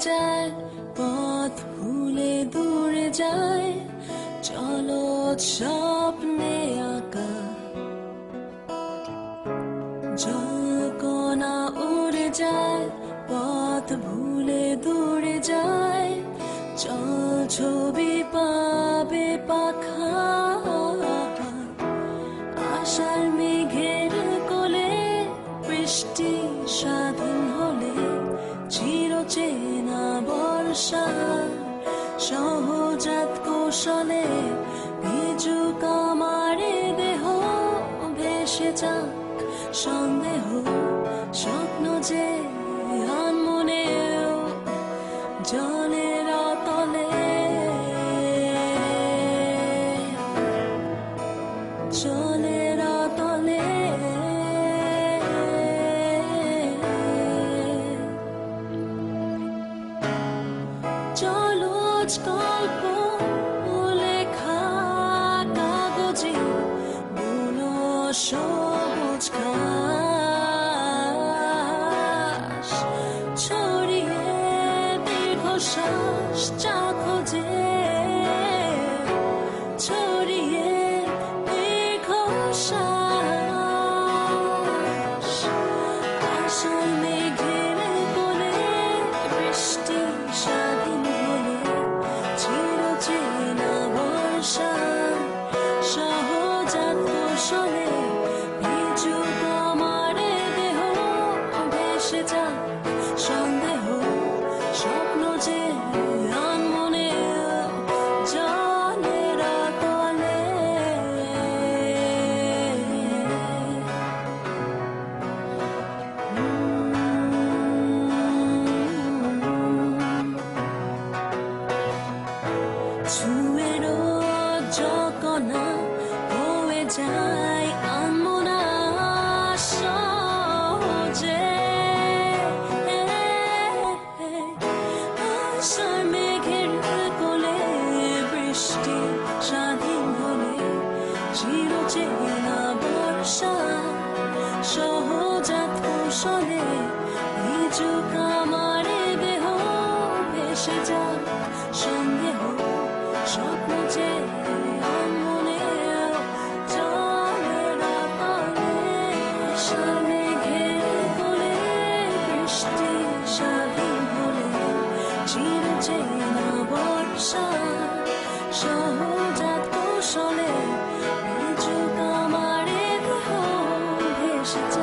যায়, পথ ভুলে দূরে যায়, চলো স্বপ্নে আঁকা জলকণা উড়ে যায়, পথ ভুলে দূরে যায়, চল ছবি পাবে পাখা। আশার মেঘের কোলে বৃষ্টি স্বাধীন হলে, চিরচেনা বর্ষা সহজাত কৌশলে, ভিজুক আমারে দেহ ভেসে যাক সন্দেহ, স্বপ্ন যে আনমনেও জলের তলে, জলের তলে। জলজ গল্প লেখা কাগজে, বুনো সবুজ ঘাস ছড়িয়ে দীর্ঘশ্বাস চা খোঁজে, ছড়িয়ে দীর্ঘশ্বাস। আশার মেঘের কোলে বৃষ্টি স্বাধীন হলে, চিরচেনা বর্ষা সহজাত কৌশলে, ভিজুক আমারে দেহ ভেসে যাক সন্দেহ, স্বপ্ন যে আনমনেও জলের তলে। ছুঁয়ে রোজ জকনা হয়ে যায় আনমনা সহজে, আশার মেঘের কোলে বৃষ্টি স্বাধীন হলে, চিরচেনা বর্ষা সহজাত কৌশলে, ভিজুক আমারে দেহ ভেসে যাক সন্দেহ, স্বপ্ন যে আনমনেও জলের তলে। আশার মেঘের কোলে বৃষ্টি স্বাধীন হলে, চিরচেনা বর্ষা সহজাত কৌশলে, ভিজুক আমারে দেহ ভেসে যায়।